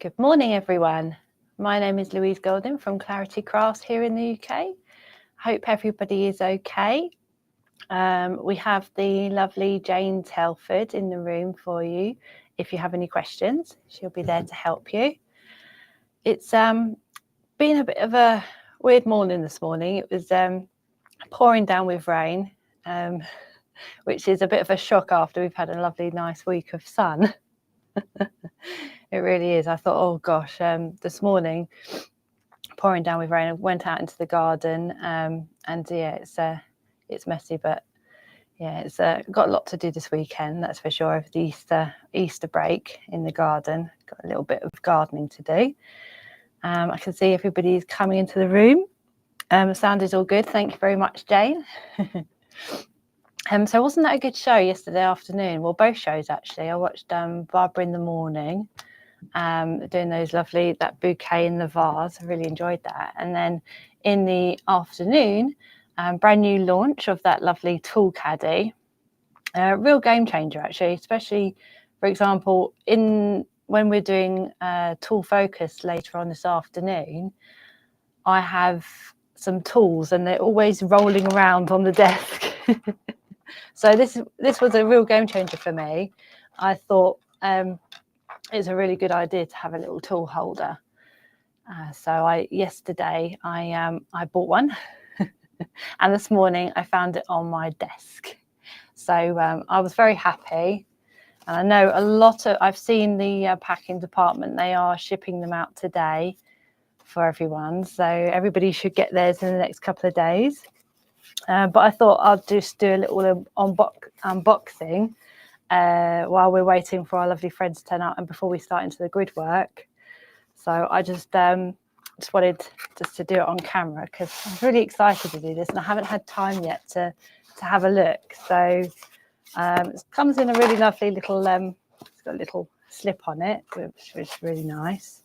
Good morning, everyone. My name is Louise Golden from Clarity Crafts here in the UK. Hope everybody is okay. We have the lovely Jane Telford in the room for you. If you have any questions, she'll be there to help you. It's been a bit of a weird morning this morning. It was pouring down with rain, which is a bit of a shock after we've had a lovely, nice week of sun. It really is. I thought, oh gosh, this morning, pouring down with rain, I went out into the garden, and yeah, it's messy, but yeah, it's got a lot to do this weekend, that's for sure. Over the Easter break in the garden, got a little bit of gardening to do. I can see everybody's coming into the room. The sound is all good. Thank you very much, Jane. So wasn't that a good show yesterday afternoon? Well, both shows actually. I watched Barbara in the morning, doing that bouquet in the vase. I really enjoyed that. And then in the afternoon, brand new launch of that lovely tool caddy. Real game changer actually, especially for example when we're doing tool focus later on this afternoon. I have some tools and they're always rolling around on the desk. So this was a real game changer for me. I thought it's a really good idea to have a little tool holder. So yesterday I bought one, and this morning I found it on my desk. So I was very happy. And I know I've seen the packing department, they are shipping them out today for everyone. So everybody should get theirs in the next couple of days. But I thought I'd just do a little unboxing while we're waiting for our lovely friends to turn up and before we start into the grid work. So I just wanted to do it on camera because I was really excited to do this and I haven't had time yet to have a look. So it comes in a really lovely little, it's got a little slip on it, which is really nice.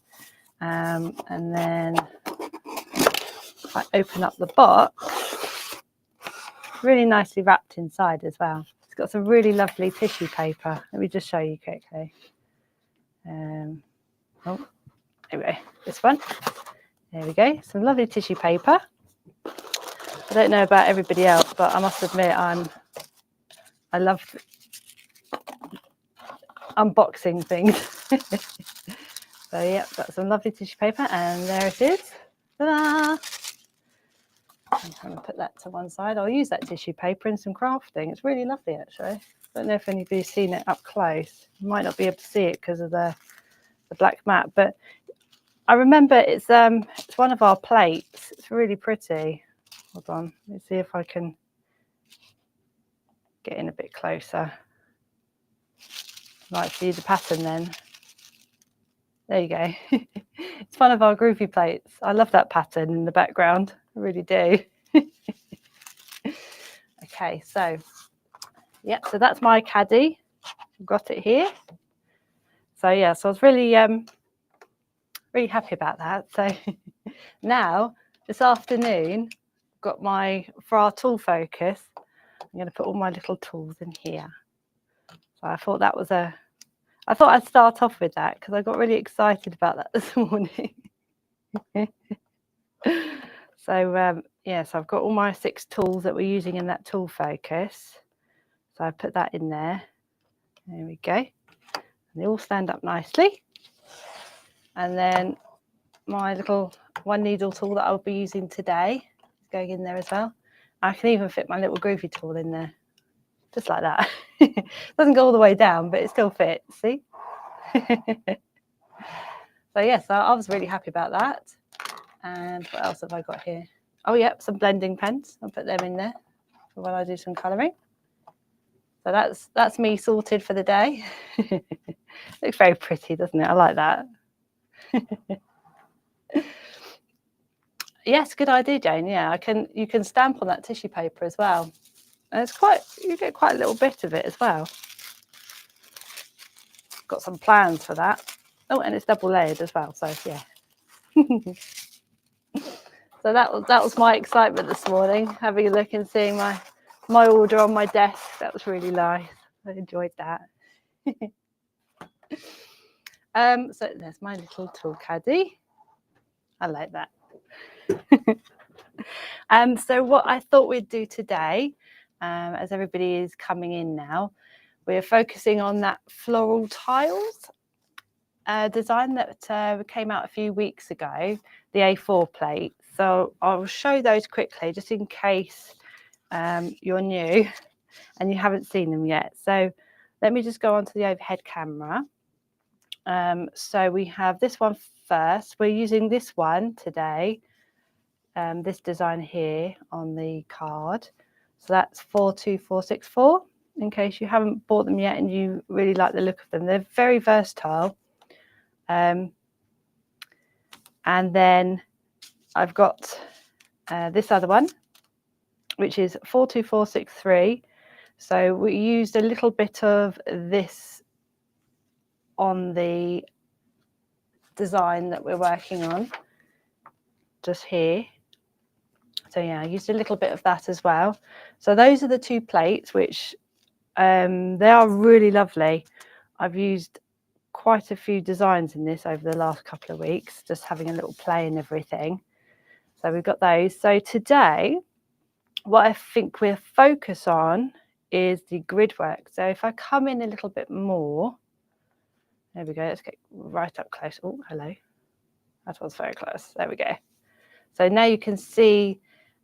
And then if I open up the box, really nicely wrapped inside as well. It's got some really lovely tissue paper. Let me just show you quickly. Anyway, this one. There we go. Some lovely tissue paper. I don't know about everybody else, but I must admit I love unboxing things. So yeah, got some lovely tissue paper, and there it is. Ta-da! I'm trying to put that to one side. I'll use that tissue paper in some crafting. It's really lovely, actually. I don't know if anybody's seen it up close. You might not be able to see it because of the black mat, but I remember it's one of our plates. It's really pretty. Hold on, let me see if I can get in a bit closer. Might see the pattern then. There you go. It's one of our Groovi plates. I love that pattern in the background. I really do. Okay, so yeah, so that's my caddy. I've got it here. So yeah, so I was really really happy about that. So now this afternoon, I've got for our tool focus, I'm going to put all my little tools in here. So I thought I thought I'd start off with that because I got really excited about that this morning. So yeah, so I've got all my 6 tools that we're using in that tool focus. So I put that in there. There we go. And they all stand up nicely. And then my little 1 needle tool that I'll be using today is going in there as well. I can even fit my little Groovi tool in there, just like that. Doesn't go all the way down, but it still fits, see? So yes, I was really happy about that. And what else have I got here? Oh yeah, some blending pens. I'll put them in there for when I do some colouring. So that's me sorted for the day. Looks very pretty, doesn't it? I like that. Yes, good idea, Jane. Yeah, you can stamp on that tissue paper as well. And you get quite a little bit of it as well. Got some plans for that. Oh, and it's double layered as well. So yeah. So that was my excitement this morning, having a look and seeing my order on my desk. That was really nice. I enjoyed that. So there's my little tool caddy. I like that. So what I thought we'd do today, as everybody is coming in now, we're focusing on that floral tiles design that came out a few weeks ago, the A4 plate. So I'll show those quickly just in case you're new and you haven't seen them yet. So let me just go onto the overhead camera. So we have this one first. We're using this one today, this design here on the card. So that's 42464, in case you haven't bought them yet and you really like the look of them. They're very versatile. And then I've got this other one, which is 42463. So we used a little bit of this on the design that we're working on, just here. So yeah, I used a little bit of that as well. So those are the two plates, which they are really lovely. I've used quite a few designs in this over the last couple of weeks, just having a little play and everything. So we've got those. So today, what I think we'll focus on is the grid work. So if I come in a little bit more, there we go. Let's get right up close. Oh, hello. That was very close. There we go. So now you can see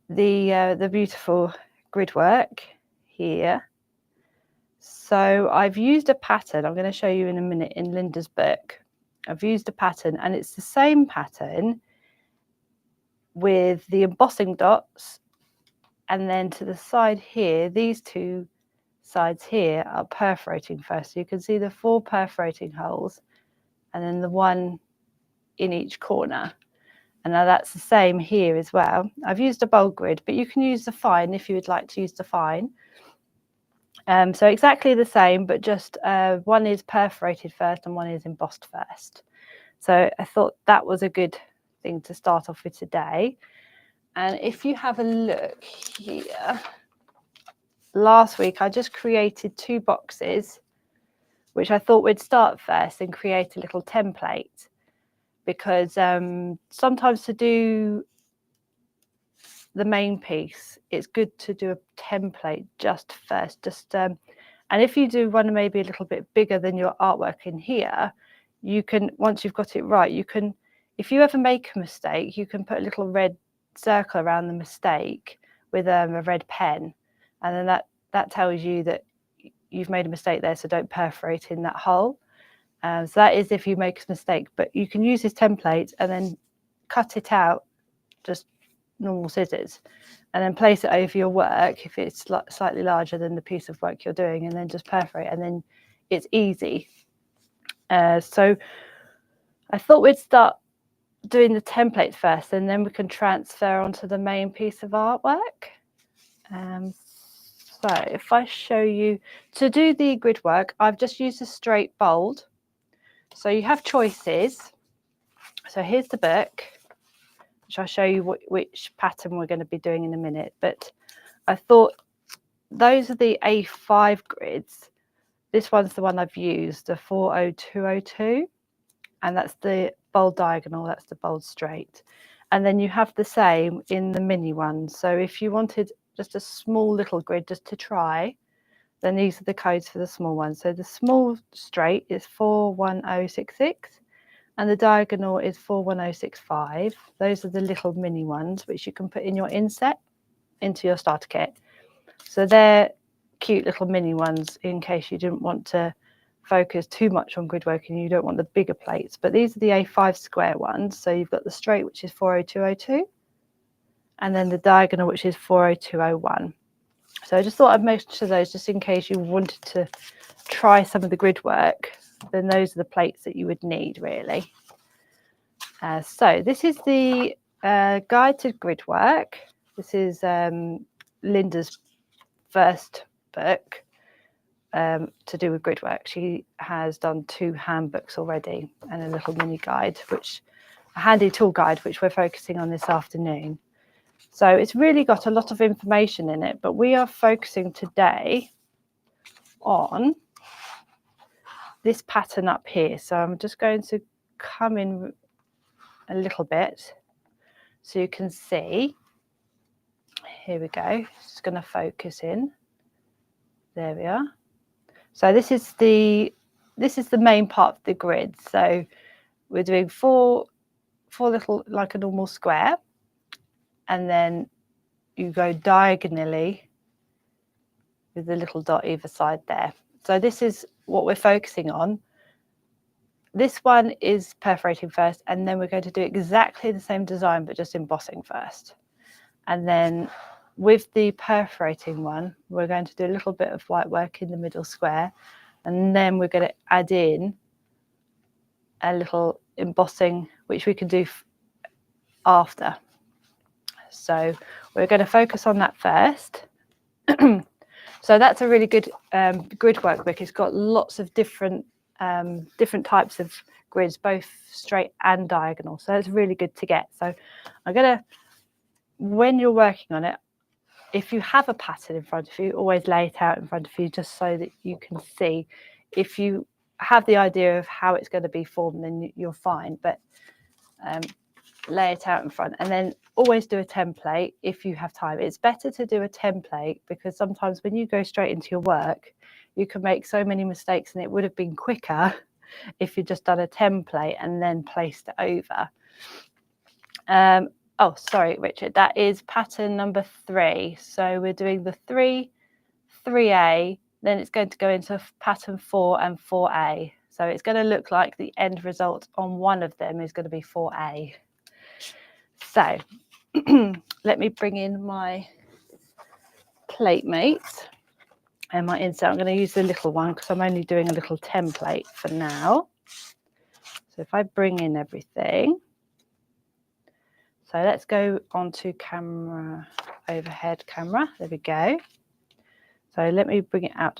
the beautiful grid work here. So I've used a pattern. I'm going to show you in a minute in Linda's book. I've used a pattern, and it's the same pattern with the embossing dots, and then to the side here, these two sides here are perforating first. So you can see the 4 perforating holes and then the one in each corner. And now that's the same here as well. I've used a bold grid, but you can use the fine if you would like to use the fine. So exactly the same, but just one is perforated first and one is embossed first. So I thought that was a good thing to start off with today. And if you have a look here, last week I just created 2 boxes, which I thought we'd start first and create a little template, because sometimes to do the main piece, it's good to do a template just first. And if you do one maybe a little bit bigger than your artwork in here, you can, once you've got it right, you can, if you ever make a mistake, you can put a little red circle around the mistake with a red pen, and then that tells you that you've made a mistake there, so don't perforate in that hole. So that is if you make a mistake, but you can use this template and then cut it out, just normal scissors, and then place it over your work if it's slightly larger than the piece of work you're doing, and then just perforate, and then it's easy. So I thought we'd start doing the template first, and then we can transfer onto the main piece of artwork. So if I show you, to do the grid work, I've just used a straight bold. So you have choices. So here's the book, which I'll show you which pattern we're going to be doing in a minute. But I thought those are the A5 grids. This one's the one I've used, the 40202. And that's the bold diagonal, that's the bold straight. And then you have the same in the mini ones. So if you wanted just a small little grid just to try, then these are the codes for the small ones. So the small straight is 41066 and the diagonal is 41065. Those are the little mini ones which you can put in your inset into your starter kit. So they're cute little mini ones in case you didn't want to focus too much on grid work and you don't want the bigger plates. But these are the A5 square ones. So you've got the straight, which is 40202, and then the diagonal, which is 40201. So I just thought I'd mention those just in case you wanted to try some of the grid work. Then those are the plates that you would need, really. So this is the guide to grid work. This is Linda's first book to do with grid work. She has done 2 handbooks already and a little mini guide, which a handy tool guide, which we're focusing on this afternoon. So it's really got a lot of information in it, but we are focusing today on this pattern up here. So I'm just going to come in a little bit so you can see. Here we go. Just going to focus in. There we are. So this is the main part of the grid. So we're doing four little, like a normal square, and then you go diagonally with the little dot either side there. So this is what we're focusing on. This one is perforating first, and then we're going to do exactly the same design, but just embossing first. And then with the perforating one, we're going to do a little bit of white work in the middle square, and then we're going to add in a little embossing, which we can do after. So we're going to focus on that first. So that's a really good grid workbook. It's got lots of different types of grids, both straight and diagonal. So it's really good to get. So I'm going to, when you're working on it, if you have a pattern in front of you, always lay it out in front of you just so that you can see. If you have the idea of how it's going to be formed, then you're fine. But lay it out in front, and then always do a template if you have time. It's better to do a template because sometimes when you go straight into your work, you can make so many mistakes, and it would have been quicker if you'd just done a template and then placed it over. Oh, sorry, Richard, that is pattern number 3. So we're doing the 3A, then it's going to go into pattern 4 and 4A. So it's going to look like the end result on one of them is going to be 4A. So let me bring in my plate mate and my insert. I'm going to use the little one because I'm only doing a little template for now. So if I bring in everything, so let's go onto camera, overhead camera. There we go. So let me bring it out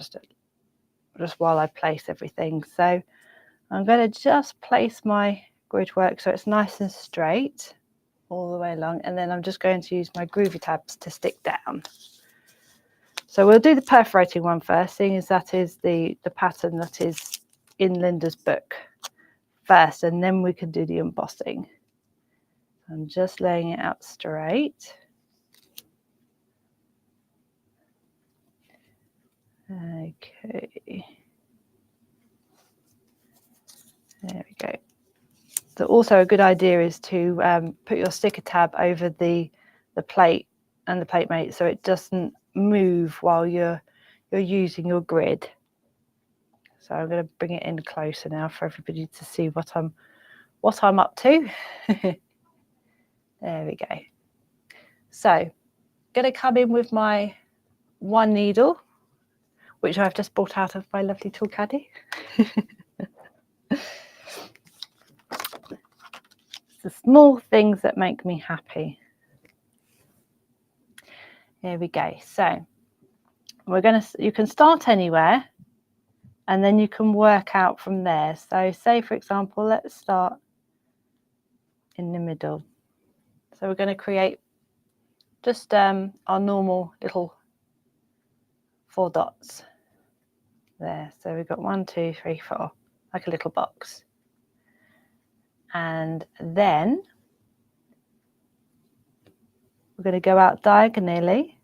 just while I place everything. So I'm going to just place my grid work so it's nice and straight all the way along, and then I'm just going to use my Groovi tabs to stick down. So we'll do the perforating one first, seeing as that is the pattern that is in Linda's book first, and then we can do the embossing. I'm just laying it out straight. Okay. There we go. So also a good idea is to put your sticker tab over the plate and the plate mate so it doesn't move while you're using your grid. So I'm going to bring it in closer now for everybody to see what I'm up to. There we go. So I'm going to come in with my one needle, which I've just brought out of my lovely tool caddy. The small things that make me happy. Here we go. So you can start anywhere and then you can work out from there. So say, for example, let's start in the middle. So we're going to create just our normal little 4 dots there. So we've got 1, 2, 3, 4, like a little box. And then we're going to go out diagonally.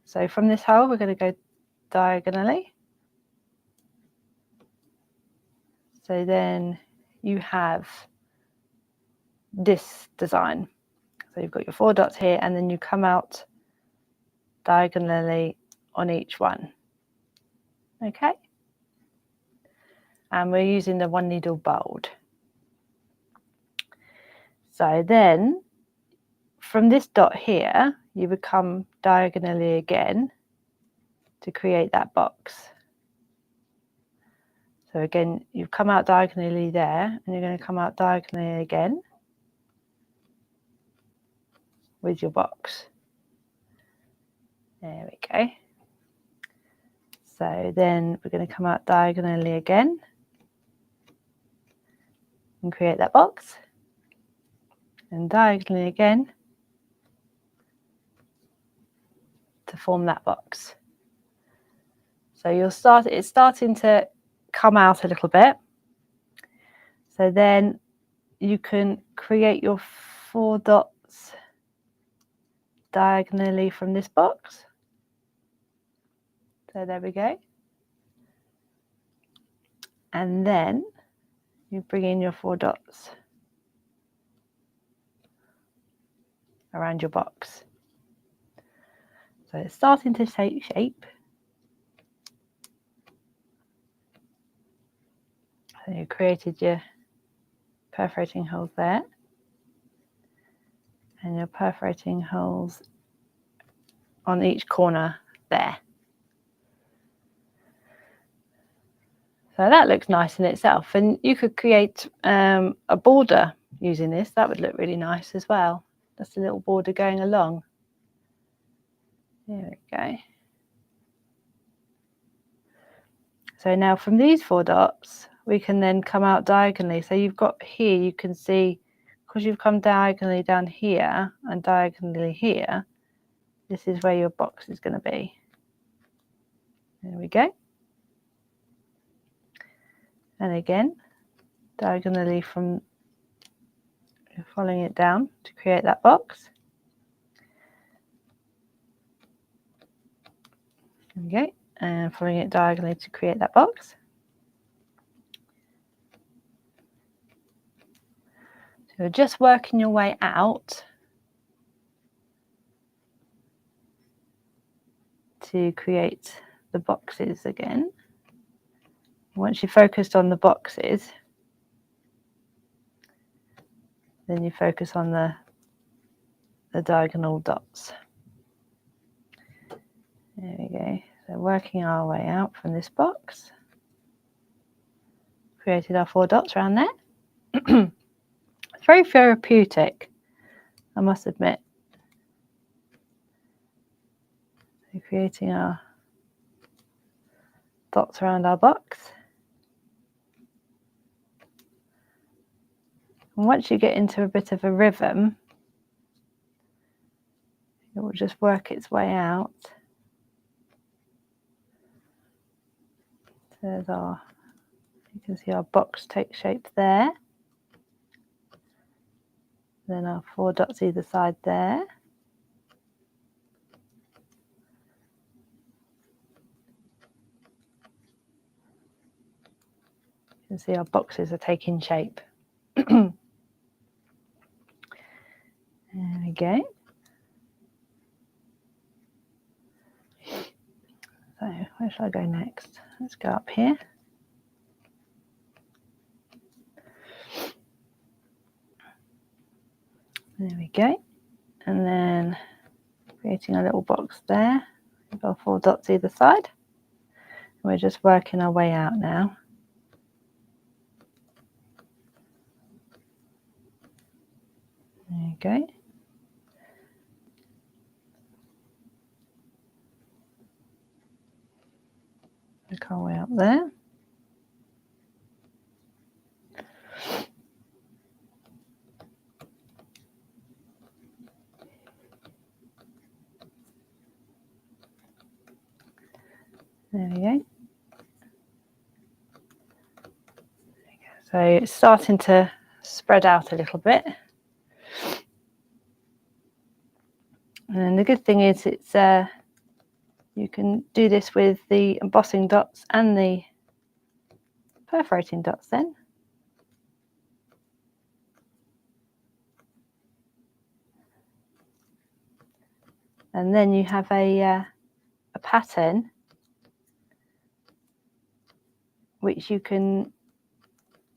So from this hole, we're going to go diagonally. So then you have this design. So you've got your 4 dots here, and then you come out diagonally on each one. Okay. And we're using the 1 needle bold. So then from this dot here, you would come diagonally again to create that box. So again, you've come out diagonally there, and you're going to come out diagonally again with your box. There we go. So then we're going to come out diagonally again and create that box. And diagonally again to form that box. So it's starting to come out a little bit. So then you can create your 4 dots diagonally from this box. So there we go. And then you bring in your 4 dots around your box. So it's starting to take shape. So you created your perforating holes there, and your perforating holes on each corner there. So that looks nice in itself, and you could create a border using this. That would look really nice as well. Just a little border going along. There we go. So now from these 4 dots, we can then come out diagonally. So you've got here, you can see, because you've come diagonally down here and diagonally here, this is where your box is going to be. There we go. And again, diagonally from, following it down to create that box. There we go. And following it diagonally to create that box. So you're just working your way out to create the boxes again. Once you're focused on the boxes, then you focus on the diagonal dots. There we go. So working our way out from this box. Created our 4 dots around there. It's very therapeutic, I must admit. So creating our dots around our box. And once you get into a bit of a rhythm, it will just work its way out. So there's our, you can see our box take shape there. Then our 4 dots either side there. You can see our boxes are taking shape. There we go. So where shall I go next? Let's go up here. There we go. And then creating a little box there. We've got 4 dots either side. We're just working our way out now. There you go. Work our way up there. There we go. So it's starting to spread out a little bit. And the good thing is it's you can do this with the embossing dots and the perforating dots then. And then you have a pattern which you can,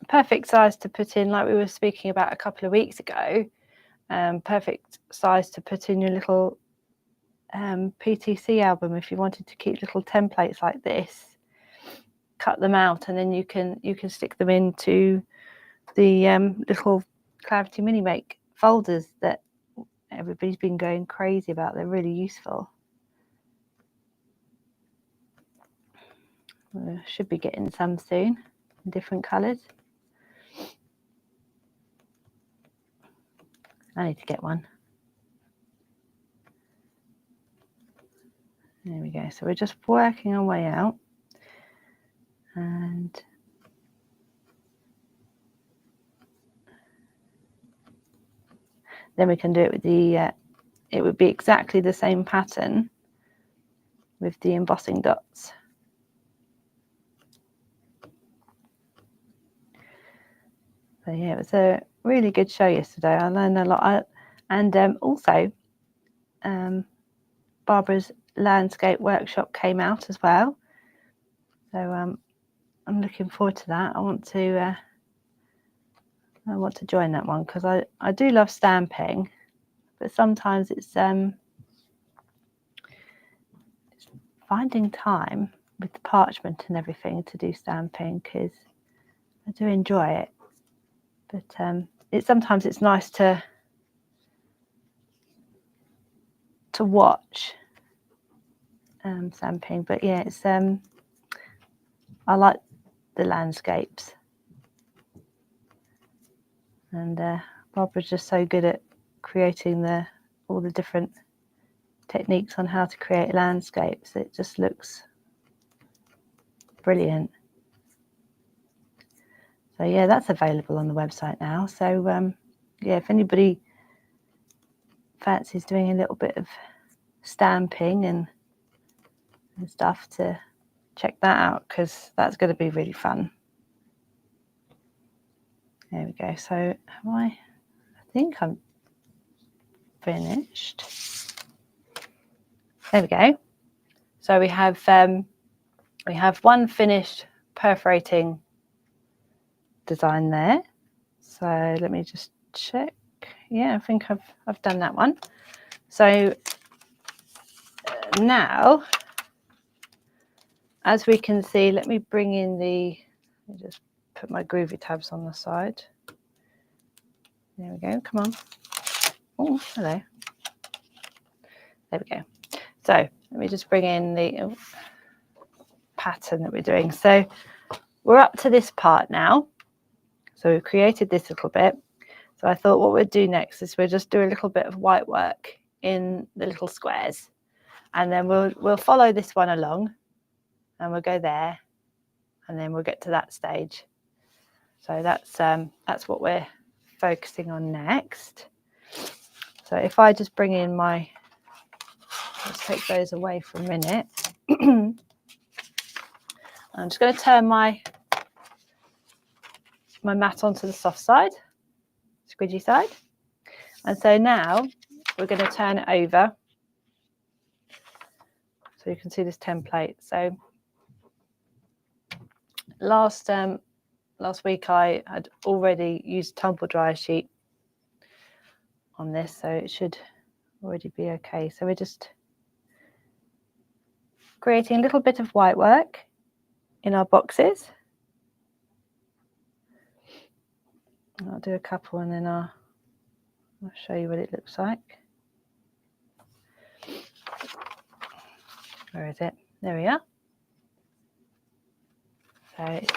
perfect size to put in, like we were speaking about a couple of weeks ago, perfect size to put in your little PTC album if you wanted to keep little templates like this. Cut them out and then you can stick them into the little Clarity Mini Make folders that everybody's been going crazy about. They're really useful. We should be getting some soon in different colours. I need to get one. There we go. So we're just working our way out. And then we can do it with the, it would be exactly the same pattern with the embossing dots. So yeah, it was a really good show yesterday. I learned a lot. And also, Barbara's landscape workshop came out as well. So I'm looking forward to that. I want to join that one because I do love stamping, but sometimes it's finding time with the parchment and everything to do stamping, because I do enjoy it. But sometimes it's nice to watch stamping. But yeah, it's I like the landscapes, and Barbara's just so good at creating all the different techniques on how to create landscapes. It just looks brilliant. So yeah, that's available on the website now. So yeah, if anybody fancies doing a little bit of stamping and stuff, to check that out, because that's going to be really fun. There we go. So I think I'm finished. There we go. So we have one finished perforating design there. So let me just check. Yeah, I think I've done that one. So now, as we can see, let me bring in let me just put my Groovi tabs on the side. There we go. Come on. Oh, hello. There we go. So let me just bring in the pattern that we're doing. So we're up to this part now. So we've created this little bit. So I thought what we'll do next is we'll just do a little bit of white work in the little squares, and then we'll follow this one along, and we'll go there, and then we'll get to that stage. So that's what we're focusing on next. So if I just bring in let's take those away for a minute. I'm just going to turn my mat onto the soft side, squidgy side. And so now we're going to turn it over so you can see this template. So last week I had already used a tumble dryer sheet on this, so it should already be okay. So we're just creating a little bit of white work in our boxes. I'll do a couple and then I'll show you what it looks like. Where is it? There we are. So it's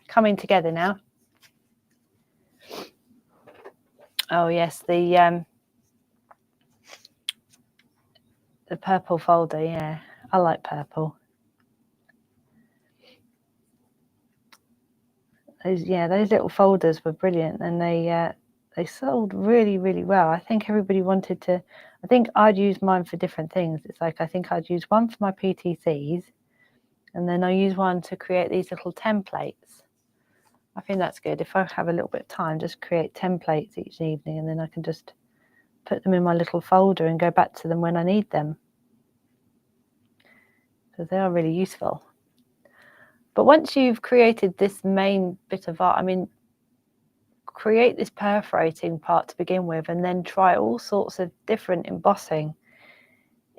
coming together now. Oh yes, the purple folder. Yeah, I like purple. Those little folders were brilliant, and they sold really, really well. I think everybody wanted to. I think I'd use mine for different things. It's like I think I'd use one for my PTCs, and then I use one to create these little templates. I think that's good. If I have a little bit of time, just create templates each evening, and then I can just put them in my little folder and go back to them when I need them, because they are really useful. But once you've created this main bit of art, I mean, create this perforating part to begin with, and then try all sorts of different embossing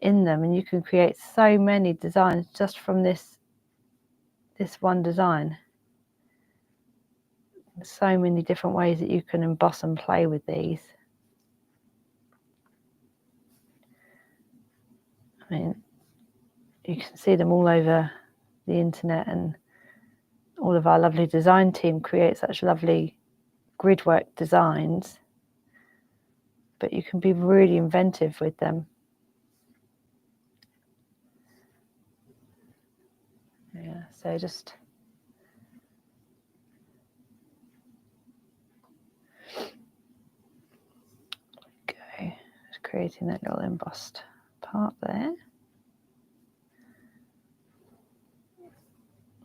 in them, and you can create so many designs just from this one design. There's so many different ways that you can emboss and play with these. I mean, you can see them all over the internet, and all of our lovely design team create such lovely grid work designs, but you can be really inventive with them. Yeah, so just go creating that little embossed part there.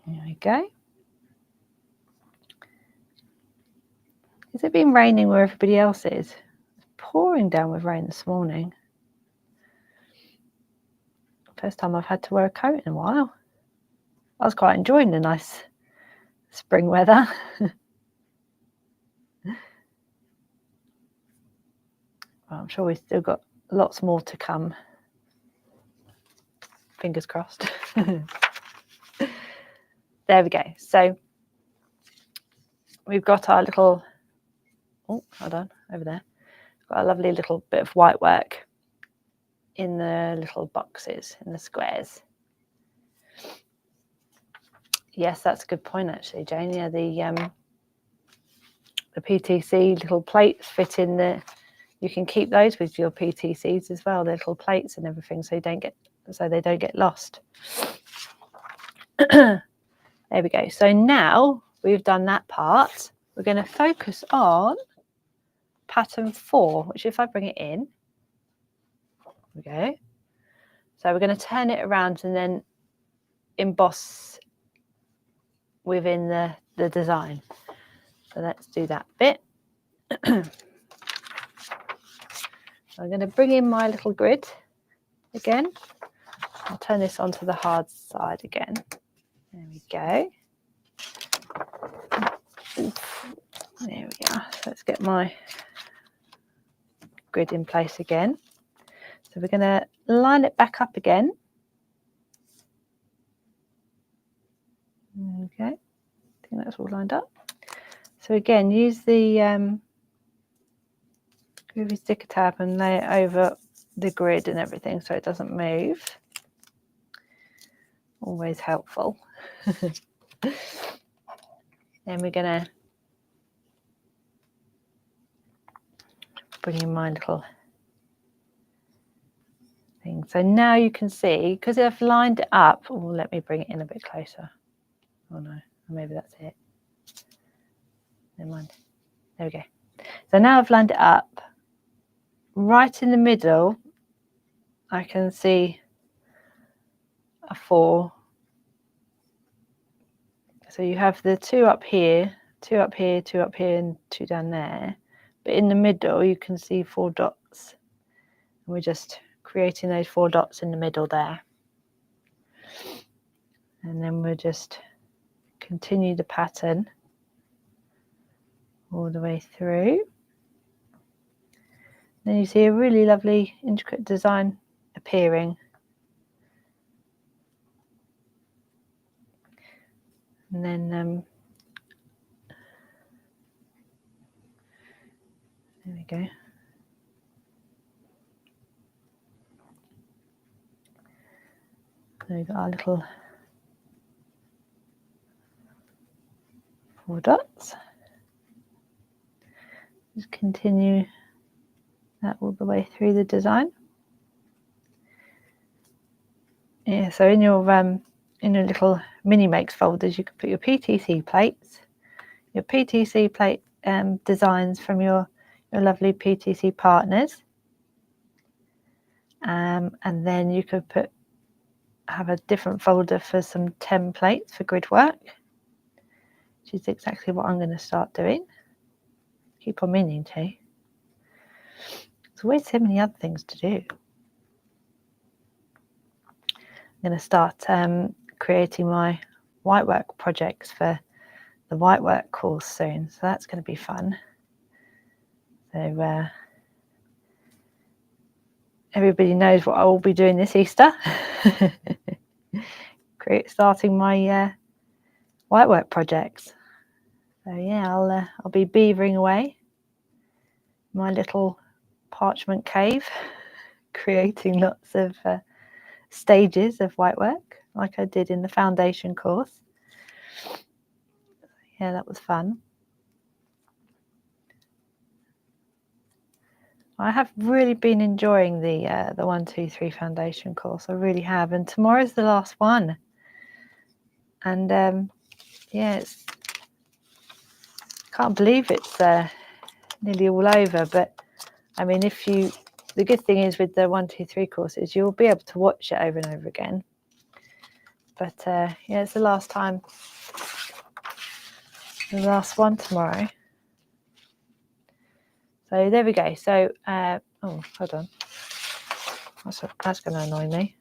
There we go. Has it been raining where everybody else is? It's pouring down with rain this morning. First time I've had to wear a coat in a while. I was quite enjoying the nice spring weather. Well, I'm sure we've still got lots more to come. Fingers crossed. There we go. So we've got our little, oh, hold on, over there. Got a lovely little bit of white work in the little boxes, in the squares. Yes, that's a good point actually, Jane. Yeah, the PTC little plates fit in the, you can keep those with your PTCs as well, the little plates and everything, so they don't get lost. There we go. So now we've done that part, we're going to focus on pattern 4, which if I bring it in, there we go. So we're going to turn it around and then emboss within the design. So let's do that bit. I'm going to bring in my little grid again. I'll turn this onto the hard side again. There we go. There we are. So let's get my grid in place again. So we're going to line it back up again. Okay, I think that's all lined up. So again, use the Groovi sticker tab and lay it over the grid and everything so it doesn't move. Always helpful. Then we're going to bring in my little thing. So now you can see, because I've lined it up, oh, let me bring it in a bit closer. Oh no, maybe that's it. Never mind. There we go. So now I've lined it up. Right in the middle, I can see a 4. So you have the 2 up here, 2 up here, 2 up here, and 2 down there. But in the middle, you can see 4 dots. And we're just creating those 4 dots in the middle there. And then we'll just continue the pattern all the way through. Then you see a really lovely intricate design appearing. And then there we go. So we've got our little 4 dots. Just continue that all the way through the design. Yeah, so in your little mini makes folders, you can put your PTC plates, your PTC plate designs from your lovely PTC partners, and then you could have a different folder for some templates for grid work, which is exactly what I'm going to start doing. Keep on meaning to. There's always so many other things to do. I'm going to start creating my white work projects for the white work course soon, so that's going to be fun. So everybody knows what I will be doing this Easter. Starting my white work projects. So yeah, I'll be beavering away my little parchment cave, creating lots of stages of white work like I did in the foundation course. Yeah, that was fun. I have really been enjoying the 1, 2, 3 foundation course. I really have, and tomorrow's the last one. And yeah, can't believe it's nearly all over. But I mean, if you the good thing is with the 1, 2, 3 courses, you'll be able to watch it over and over again. But yeah, it's the last time, the last one tomorrow. So there we go. So, oh, hold on. That's going to annoy me.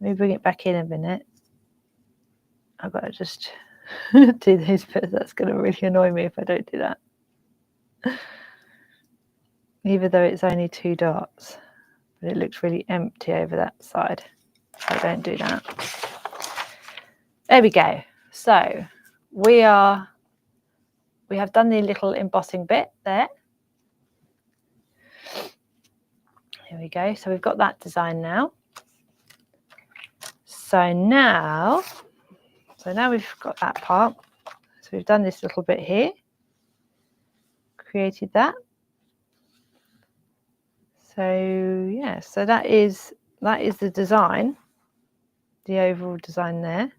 Let me bring it back in a minute. I've got to just do these bits. That's going to really annoy me if I don't do that. Even though it's only 2 dots, but it looks really empty over that side. So I don't do that. There we go. So we have done the little embossing bit there. Here we go. So we've got that design now. So now we've got that part. So we've done this little bit here, created that. So yeah, so that is the design, the overall design there.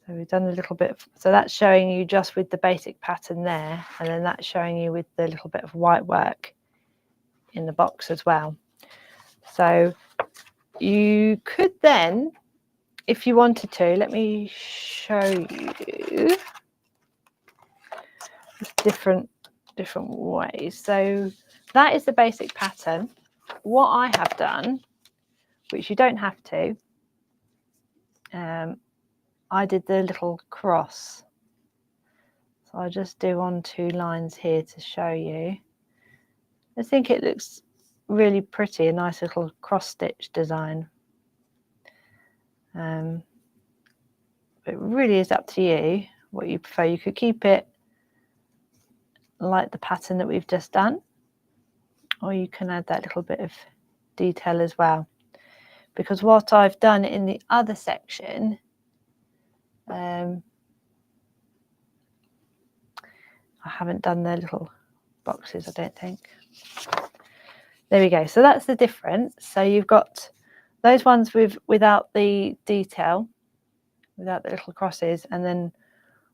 So we've done a little bit, so that's showing you just with the basic pattern there, and then that's showing you with the little bit of white work in the box as well. So you could then, if you wanted to, let me show you different ways. So that is the basic pattern. What I have done, which you don't have to, I did the little cross. So I'll just do 1, 2 lines here to show you. I think it looks really pretty, a nice little cross stitch design. It really is up to you what you prefer. You could keep it like the pattern that we've just done, or you can add that little bit of detail as well. Because what I've done in the other section, I haven't done the little boxes, I don't think. There we go. So that's the difference. So you've got those ones without the detail, without the little crosses, and then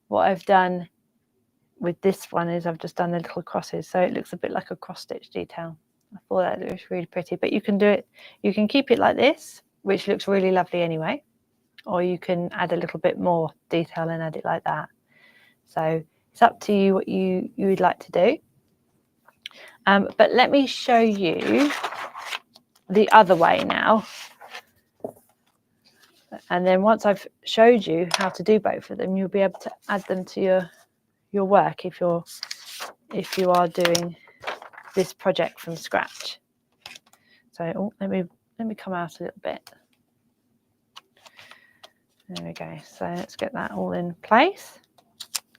what I've done with this one is I've just done the little crosses, so it looks a bit like a cross stitch detail. I thought that looks really pretty, but you can do it, you can keep it like this, which looks really lovely anyway, or you can add a little bit more detail and add it like that. So it's up to you what you would like to do. But let me show you the other way now. And then once I've showed you how to do both of them, you'll be able to add them to your work if you are doing this project from scratch. So let me come out a little bit. There we go. So let's get that all in place.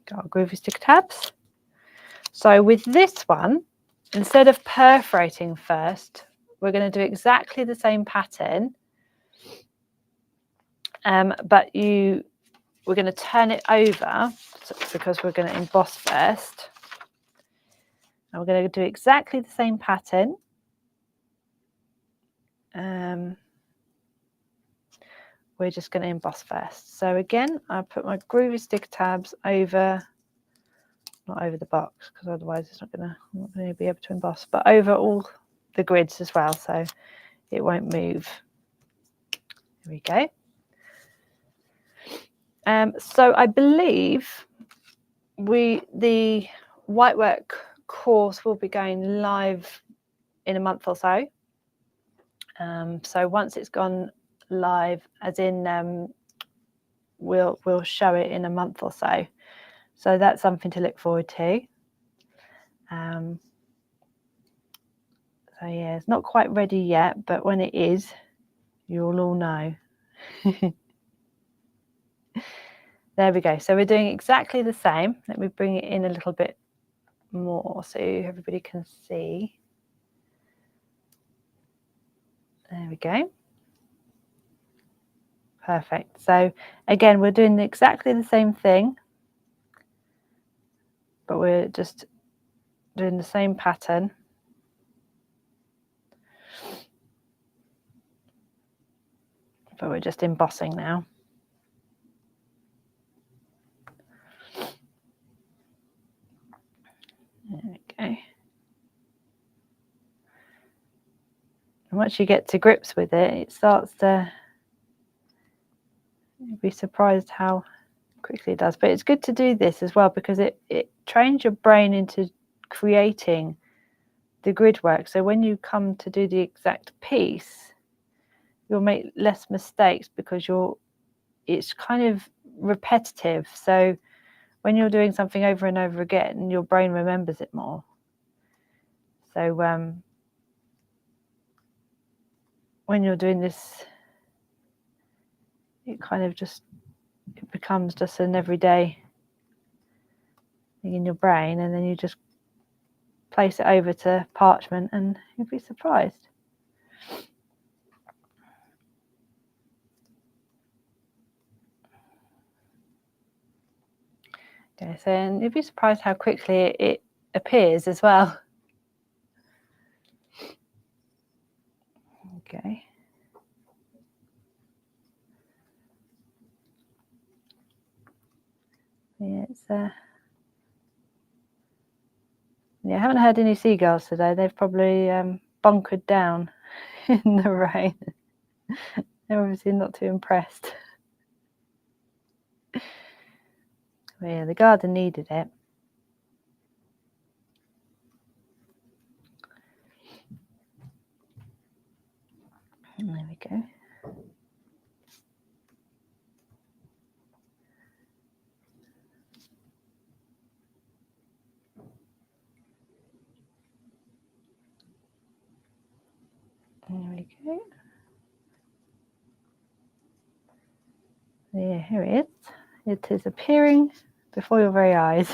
Got our Groovi sticker tabs. So with this one, instead of perforating first, we're going to do exactly the same pattern, but we're going to turn it over because we're going to emboss first. And we're going to do exactly the same pattern. We're just going to emboss first. So again, I put my Groovi sticker tabs over, not over the box, because otherwise I'm not going to be able to emboss, but over all the grids as well, so it won't move. There we go. So I believe the white work course will be going live in a month or so. So once it's gone live, as in we'll show it in a month or so. So that's something to look forward to. So yeah, it's not quite ready yet, but when it is, you'll all know. There we go. So we're doing exactly the same. Let me bring it in a little bit more so everybody can see. There we go. Perfect. So again, we're doing exactly the same thing, but we're just doing the same pattern. But we're just embossing now. There we go. once you get to grips with it, it starts to, you'd be surprised how quickly it does. But it's good to do this as well because it trains your brain into creating the grid work. So when you come to do the exact piece, you'll make less mistakes because it's kind of repetitive. So when you're doing something over and over again, your brain remembers it more. So when you're doing this, it kind of just, it becomes just an everyday thing in your brain, and then you just place it over to parchment and you'll be surprised. Okay, so and you'll be surprised how quickly it appears as well. Okay. Yeah, it's yeah, I haven't heard any seagulls today. They've probably bunkered down in the rain. They're obviously not too impressed. But yeah, the garden needed it. And there we go. There we go. Yeah, here it is. It is appearing before your very eyes.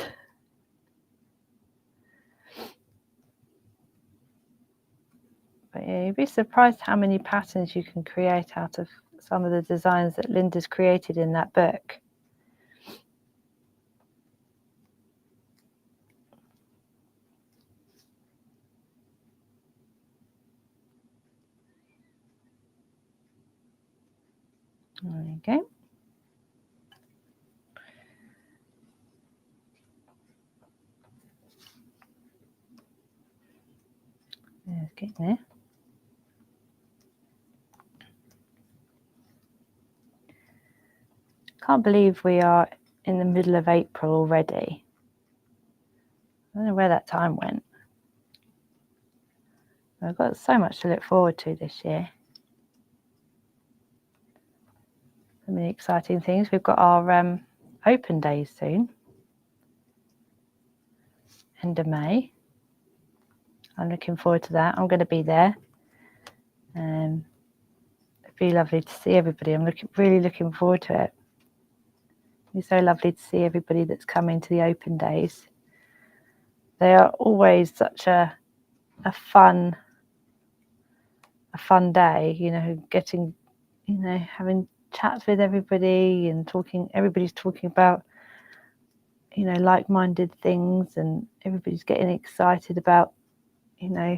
But yeah, you'd be surprised how many patterns you can create out of some of the designs that Linda's created in that book. There you go. There's getting there. Can't believe we are in the middle of April already. I don't know where that time went. I've got so much to look forward to this year. So many exciting things. We've got our open days soon. End of May. I'm looking forward to that. I'm going to be there. It'd be lovely to see everybody. I'm really looking forward to it. It's so lovely to see everybody that's coming to the open days. They are always such a fun day, you know, getting, you know, having chats with everybody and talking. Everybody's talking about, you know, like-minded things, and everybody's getting excited about, you know,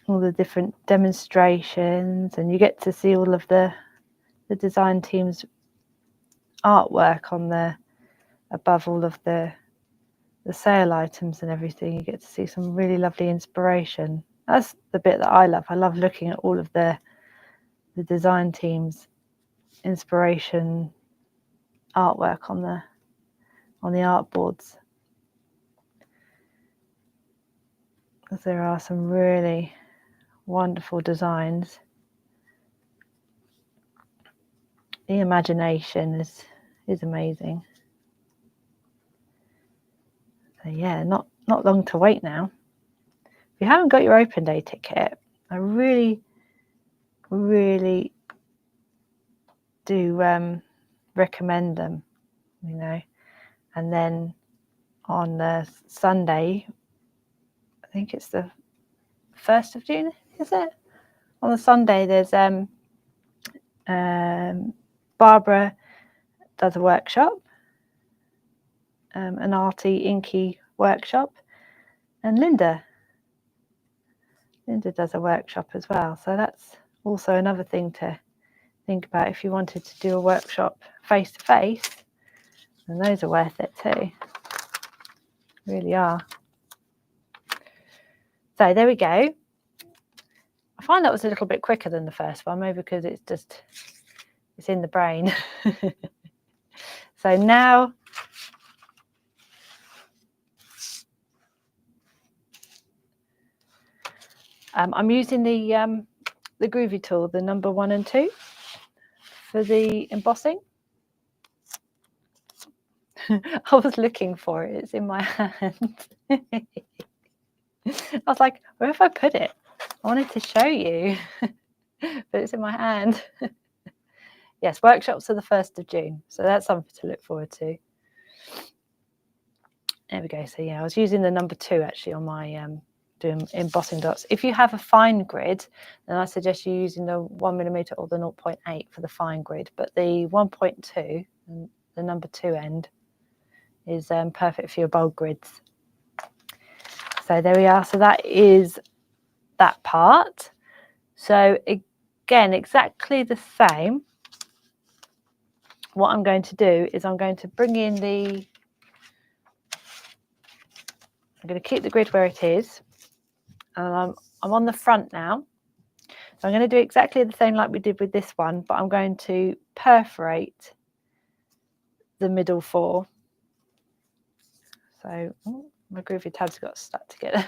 all the different demonstrations, and you get to see all of the design team's artwork on the above all of the sale items and everything. You get to see some really lovely inspiration. That's the bit that I love. I love looking at all of the design team's inspiration artwork on the artboards, because there are some really wonderful designs. The imagination is amazing. So yeah, not long to wait now. If you haven't got your open day ticket, I really do recommend them, you know. And then on the Sunday, I think it's the 1st of June, is it? On the Sunday, there's Barbara does a workshop, an arty inky workshop, and Linda does a workshop as well. So that's also another thing to think about if you wanted to do a workshop face to face, and those are worth it too. Really are. So there we go. I find that was a little bit quicker than the first one, maybe because it's in the brain. So now I'm using the Groovi tool, the number 1 and 2, for the embossing. I was looking for it, it's in my hand. I was like, where have I put it? I wanted to show you, but it's in my hand. Yes, workshops are the 1st of June, so that's something to look forward to. There we go. So yeah, I was using the number 2 actually on my doing embossing dots. If you have a fine grid, then I suggest you using the 1mm or the 0.8 for the fine grid, but the 1.2, the number 2 end, is perfect for your bold grids. So there we are. So that is that part. So again, exactly the same. What I'm going to do is I'm going to bring in I'm going to keep the grid where it is. And I'm on the front now. So I'm going to do exactly the same like we did with this one, but I'm going to perforate the middle 4. So my Groovi tabs got stuck together.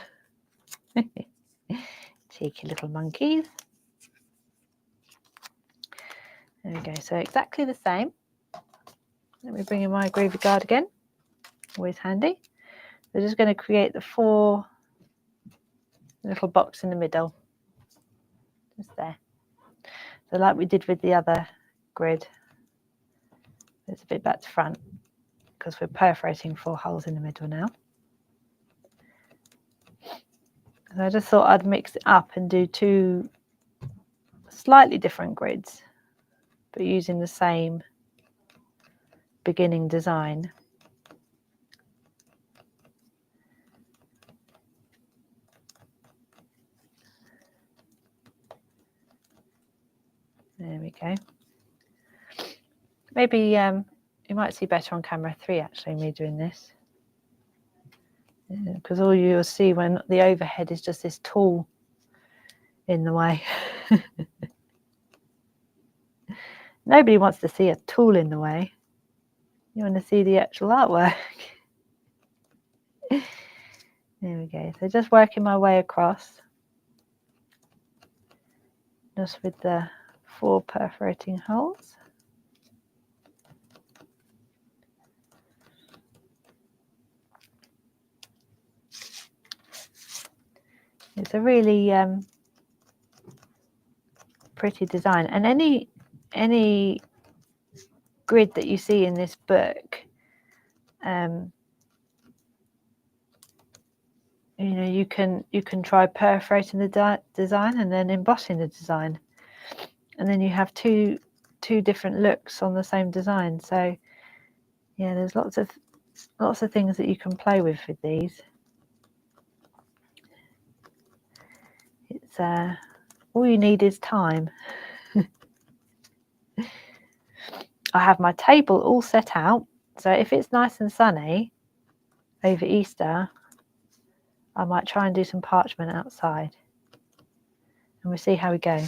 Cheeky little monkeys. There we go. So exactly the same. Let me bring in my Groovi guard again. Always handy. We're just going to create the 4 little box in the middle. Just there. So like we did with the other grid. It's a bit back to front because we're perforating 4 holes in the middle now. So I just thought I'd mix it up and do 2 slightly different grids, but using the same beginning design. There we go. Maybe you might see better on camera 3 actually, me doing this. Because all you'll see when the overhead is just this tool in the way. Nobody wants to see a tool in the way. You want to see the actual artwork. There we go. So just working my way across. Just with the 4 perforating holes. It's a really pretty design, and any grid that you see in this book, you know, you can try perforating the design and then embossing the design, and then you have two different looks on the same design. So yeah, there's lots of things that you can play with these. It's all you need is time. I have my table all set out, so if it's nice and sunny over Easter, I might try and do some parchment outside, and we'll see how we go.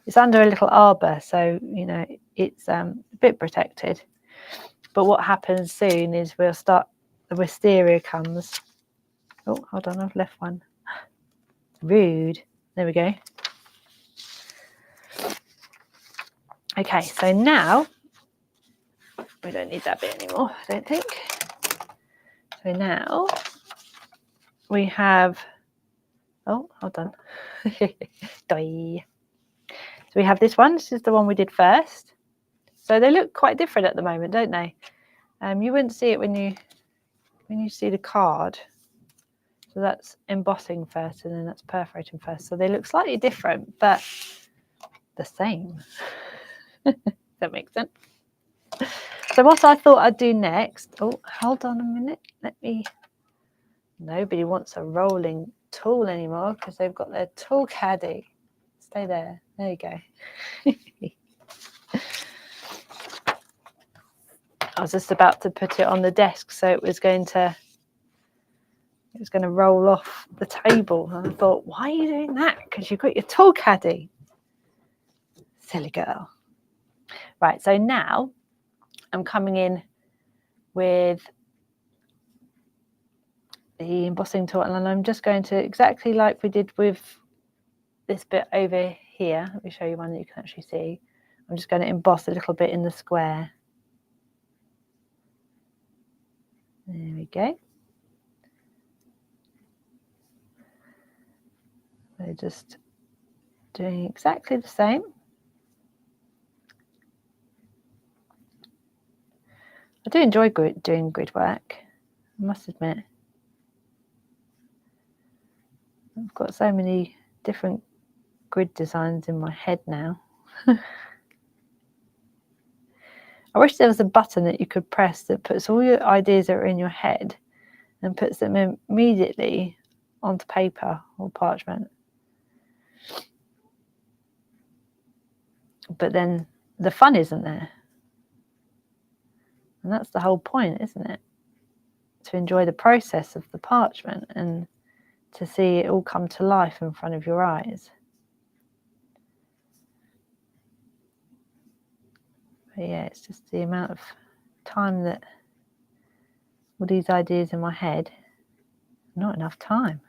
It's under a little arbour, so you know it's a bit protected, but what happens soon is we'll start, the wisteria comes. Oh, hold on, I've left one. Rude. There we go. Okay, so now we don't need that bit anymore, I don't think. So now we have, oh, hold on. So we have this one. This is the one we did first. So they look quite different at the moment, don't they? You wouldn't see it when you see the card. So that's embossing first, and then that's perforating first. So they look slightly different, but the same. Does that make sense? So what I thought I'd do next, oh, hold on a minute. Nobody wants a rolling tool anymore because they've got their tool caddy. Stay there. There you go. I was just about to put it on the desk, so it was going to It was going to roll off the table. And I thought, why are you doing that? Because you've got your tool caddy. Silly girl. Right, so now I'm coming in with the embossing tool, and I'm just going to, exactly like we did with this bit over here, let me show you one that you can actually see. I'm just going to emboss a little bit in the square. There we go. So just doing exactly the same. I do enjoy doing grid work, I must admit. I've got so many different grid designs in my head now. I wish there was a button that you could press that puts all your ideas that are in your head and puts them immediately onto paper or parchment. But then the fun isn't there. And that's the whole point, isn't it? To enjoy the process of the parchment and to see it all come to life in front of your eyes. But yeah, it's just the amount of time that all these ideas in my head, not enough time.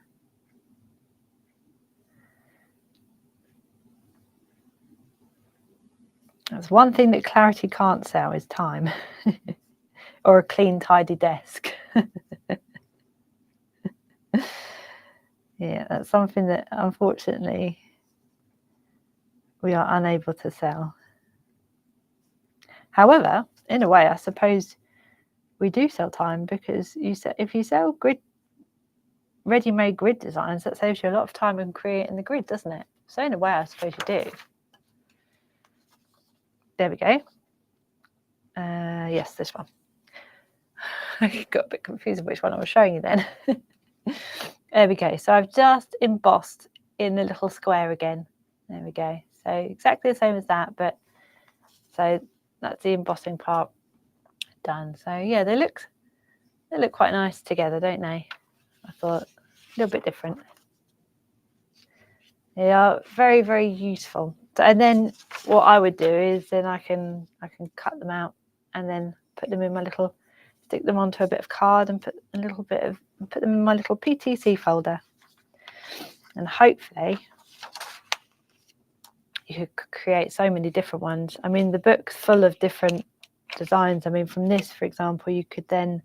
That's one thing that clarity can't sell, is time. Or a clean, tidy desk. Yeah, that's something that unfortunately we are unable to sell. However, in a way, I suppose we do sell time, because if you sell ready-made grid designs, that saves you a lot of time in creating the grid, doesn't it? So in a way, I suppose you do. There we go. Yes, this one. I got a bit confused with which one I was showing you then. There we go. So I've just embossed in the little square again. There we go. So exactly the same as that, but so that's the embossing part done. So yeah, they look quite nice together, don't they? I thought a little bit different. They are very, very useful. And then what I would do is then I can cut them out and then put them in my little, stick them onto a bit of card and put them in my little PTC folder. And hopefully you could create so many different ones. I mean, the book's full of different designs. I mean, from this, for example, you could then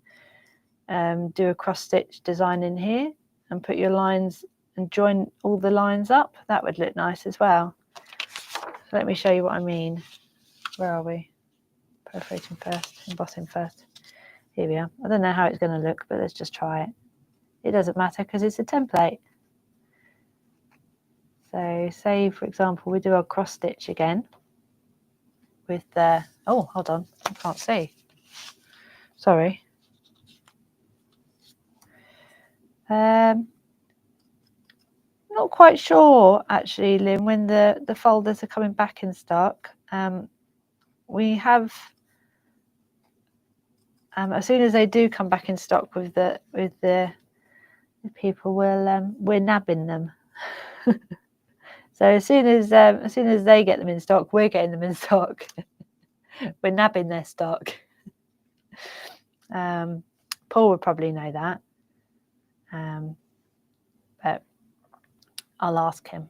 do a cross stitch design in here and put your lines and join all the lines up. That would look nice as well. So let me show you what I mean. Where are we? Perforating first, embossing first. Here we are. I don't know how it's going to look, but let's just try it. It doesn't matter because it's a template. So say, for example, we do our cross stitch again with the, oh, hold on, I can't see. Sorry. Not quite sure, actually, Lynn, when the folders are coming back in stock. We have, as soon as they do come back in stock with the people, we're nabbing them. So as soon as they get them in stock, we're getting them in stock. We're nabbing their stock. Paul would probably know that, but I'll ask him.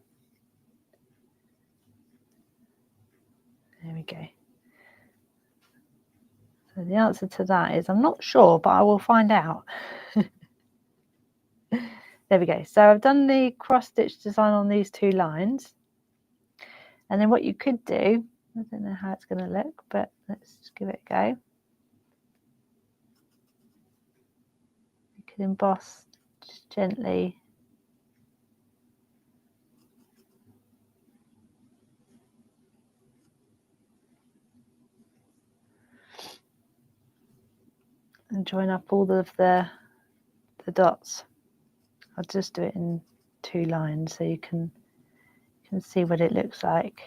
There we go. So the answer to that is I'm not sure, but I will find out. There we go. So I've done the cross stitch design on these two lines. And then what you could do, I don't know how it's going to look, but let's just give it a go. You can emboss just gently. And join up all of the dots. I'll just do it in two lines so you can see what it looks like.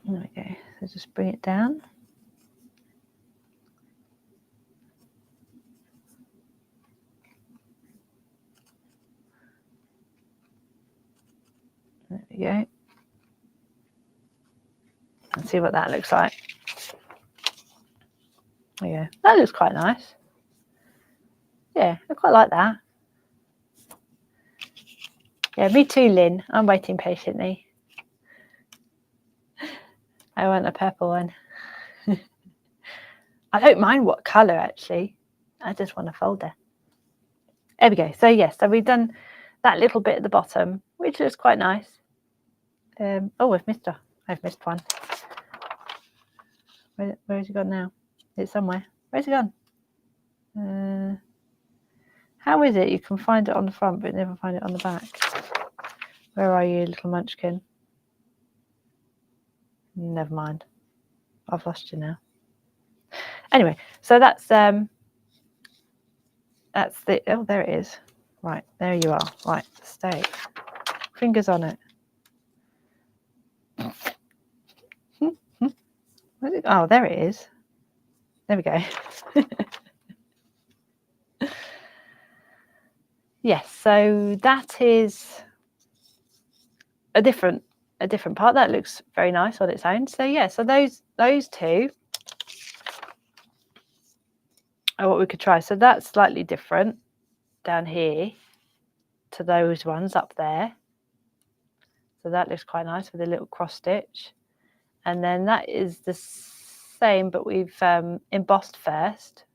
There we go. So just bring it down. There you go. And see what that looks like. There you go. That looks quite nice. Yeah, I quite like that. Yeah, me too, Lynn. I'm waiting patiently. I want a purple one. I don't mind what colour, actually. I just want a folder. There we go. So, yes, so we've done that little bit at the bottom, which looks quite nice. Oh, I've missed one. Where's it gone now? It's somewhere. Where's it gone? How is it? You can find it on the front, but never find it on the back. Where are you, little munchkin? Never mind. I've lost you now. Anyway, so that's the. Oh, there it is. Right, there you are. Right, stay. Fingers on it. Oh, there it is. There we go. Yes, so that is a different part. That looks very nice on its own. So yeah, so those two are what we could try. So that's slightly different down here to those ones up there. So that looks quite nice with a little cross stitch. And then that is the same, but we've embossed first.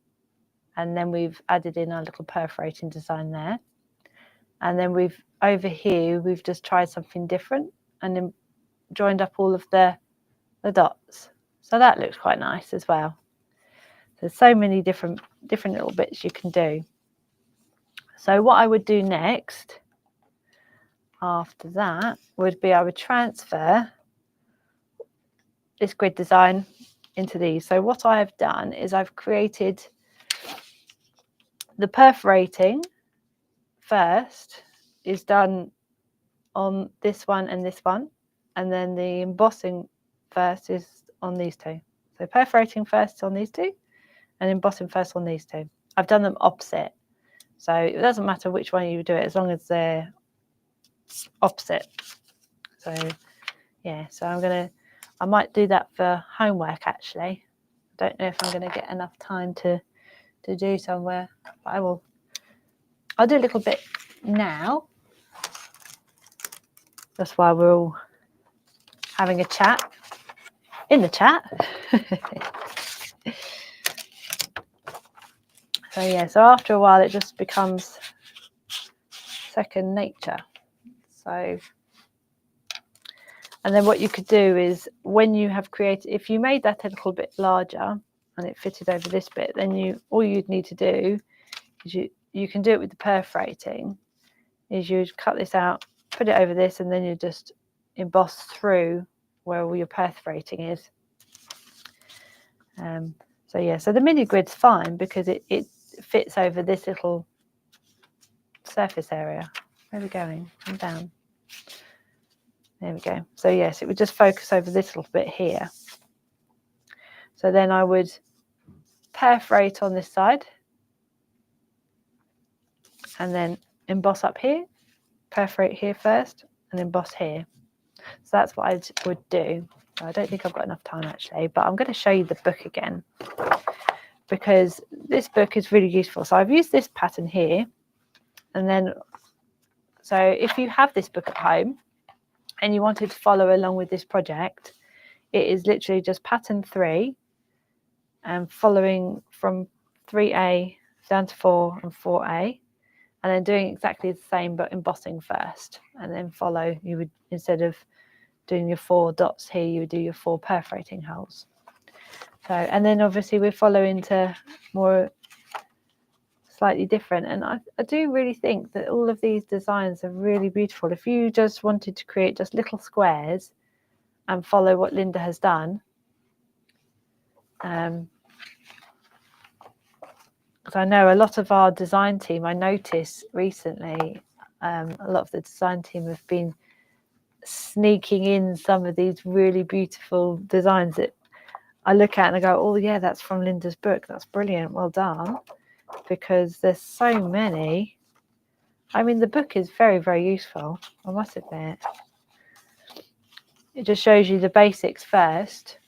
And then we've added in our little perforating design there. And then over here, we've just tried something different and then joined up all of the dots. So that looks quite nice as well. There's so many different little bits you can do. So what I would do next after that would be I would transfer this grid design into these. So what I have done is I've created the perforating first is done on this one and this one, and then the embossing first is on these two. So perforating first on these two and embossing first on these two. I've done them opposite, so it doesn't matter which one you do it as long as they're opposite. So yeah, so I might do that for homework actually. I don't know if I'm going to get enough time to do somewhere, but I'll do a little bit now. That's why we're all having a chat in the chat. So yeah, so after a while it just becomes second nature. So, and then what you could do is when you have created, if you made that a little bit larger and it fitted over this bit, then all you'd need to do is you can do it with the perforating, is you'd cut this out, put it over this, and then you just emboss through where all your perforating is. So yeah, so the mini grid's fine because it fits over this little surface area. Where are we going? I'm down. There we go. So yes, it would just focus over this little bit here. So then I would perforate on this side and then emboss up here, perforate here first and emboss here. So that's what I would do. I don't think I've got enough time actually, but I'm going to show you the book again because this book is really useful. So I've used this pattern here, and then so if you have this book at home and you wanted to follow along with this project, it is literally just pattern 3 and following from 3A down to 4 and 4A, and then doing exactly the same but embossing first, and then follow. You would, instead of doing your 4 dots here, you would do your 4 perforating holes. So, and then obviously we're following to more slightly different, and I do really think that all of these designs are really beautiful. If you just wanted to create just little squares and follow what Linda has done, because I know a lot of our design team, I noticed recently, a lot of the design team have been sneaking in some of these really beautiful designs that I look at and I go, oh yeah, that's from Linda's book, that's brilliant, well done. Because there's so many. I mean, the book is very, very useful, I must admit. it just shows you the basics first.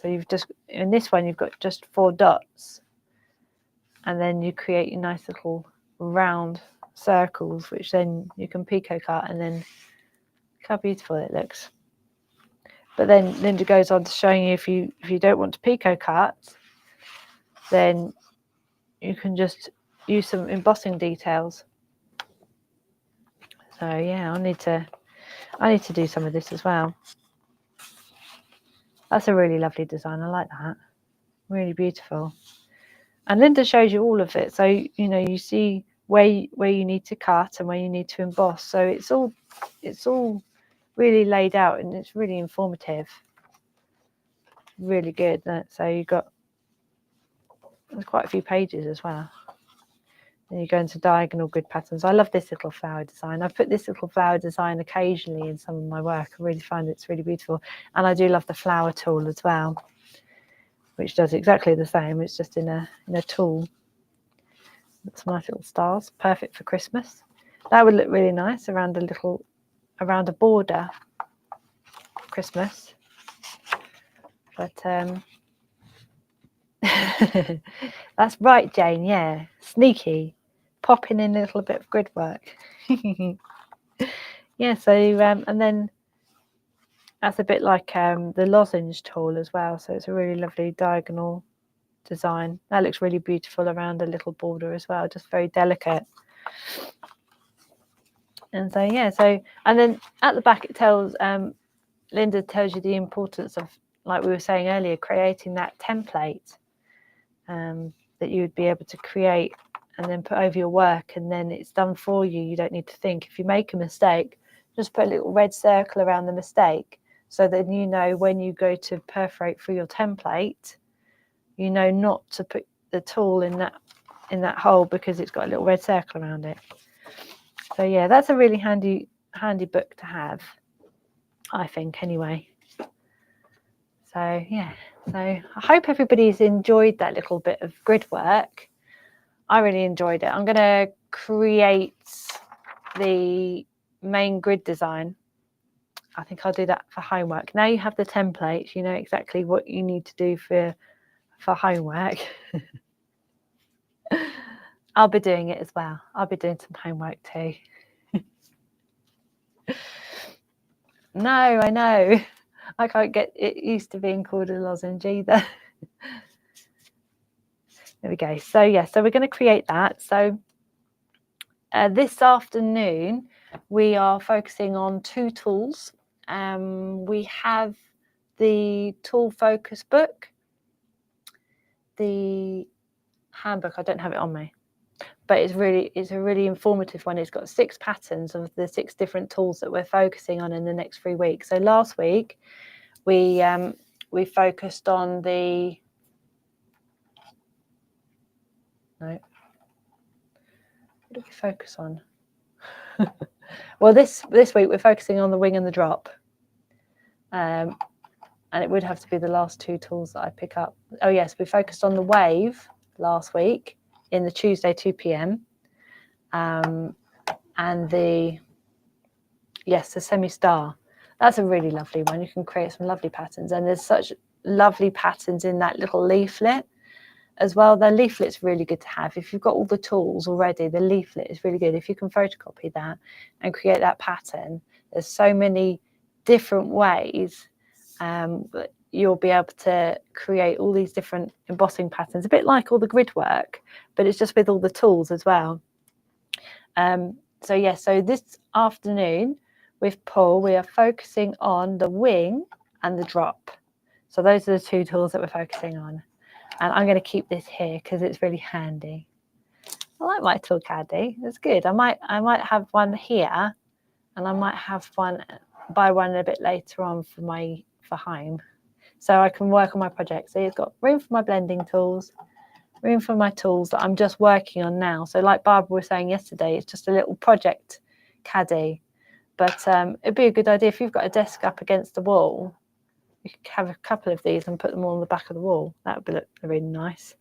So you've just, in this one, you've got just 4 dots. And then you create your nice little round circles, which then you can picot cut, and then look how beautiful it looks. But then Linda goes on to showing you if you don't want to picot cut, then you can just use some embossing details. So yeah, I need to do some of this as well. That's a really lovely design. I like that. Really beautiful. And Linda shows you all of it, so you know, you see where you need to cut and where you need to emboss. So it's all really laid out, and it's really informative. Really good. So you've got, there's quite a few pages as well. Then you go into diagonal grid patterns. I love this little flower design. I've put this little flower design occasionally in some of my work. I really find it's really beautiful. And I do love the flower tool as well, which does exactly the same. It's just in a tool. Some nice little stars, perfect for Christmas. That would look really nice around a border for Christmas. But that's right, Jane. Yeah, sneaky, popping in a little bit of grid work. Yeah. So and then that's a bit like the lozenge tool as well. So it's a really lovely diagonal design. That looks really beautiful around a little border as well, just very delicate. And so yeah, so and then at the back it tells Linda tells you the importance of, like we were saying earlier, creating that template that you would be able to create and then put over your work, and then it's done for you. You don't need to think. If you make a mistake, just put a little red circle around the mistake, so then you know when you go to perforate through your template, you know not to put the tool in that hole because it's got a little red circle around it. So yeah, that's a really handy book to have, I think, anyway. So yeah, so I hope everybody's enjoyed that little bit of grid work. I really enjoyed it. I'm going to create the main grid design. I think I'll do that for homework. Now you have the templates, you know exactly what you need to do for homework. I'll be doing it as well. I'll be doing some homework too. No, I know. I can't get it used to being called a lozenge either. There we go. So yeah, so we're going to create that. So this afternoon we are focusing on 2 tools. We have the tool focus book, the handbook. I don't have it on me, but it's a really informative one. It's got 6 patterns of the 6 different tools that we're focusing on in the next 3 weeks. So last week we focused on the what did we focus on? Well, this week we're focusing on the wing and the drop, and it would have to be the last 2 tools that I pick up. Oh yes, we focused on the wave last week in the Tuesday 2 p.m. And the semi-star. That's a really lovely one. You can create some lovely patterns, and there's such lovely patterns in that little leaflet as well. The leaflet's really good to have. If you've got all the tools already, the leaflet is really good. If you can photocopy that and create that pattern, there's so many different ways that you'll be able to create all these different embossing patterns, a bit like all the grid work, but it's just with all the tools as well. So yeah, so this afternoon with Paul, we are focusing on the wing and the drop. So those are the 2 tools that we're focusing on. And I'm going to keep this here because it's really handy. I like my tool caddy. It's good. I might have one here, and I might have buy one a bit later on for home, so I can work on my project. So it's got room for my blending tools, room for my tools that I'm just working on now. So like Barbara was saying yesterday, it's just a little project caddy. But it'd be a good idea if you've got a desk up against the wall. You could have a couple of these and put them all on the back of the wall. That would look really nice.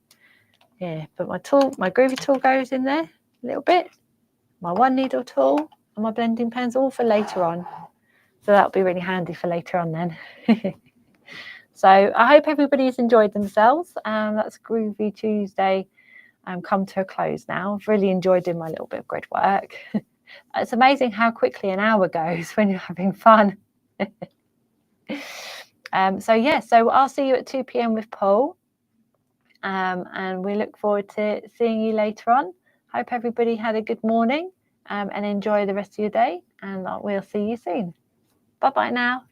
Yeah, but my Groovi tool goes in there a little bit. My 1 needle tool and my blending pens, all for later on. So that'll be really handy for later on then. So I hope everybody's enjoyed themselves. That's Groovi Tuesday come to a close now. I've really enjoyed doing my little bit of grid work. It's amazing how quickly an hour goes when you're having fun. So yeah, so I'll see you at 2 p.m. with Paul. And we look forward to seeing you later on. Hope everybody had a good morning and enjoy the rest of your day. And we'll see you soon. Bye-bye now.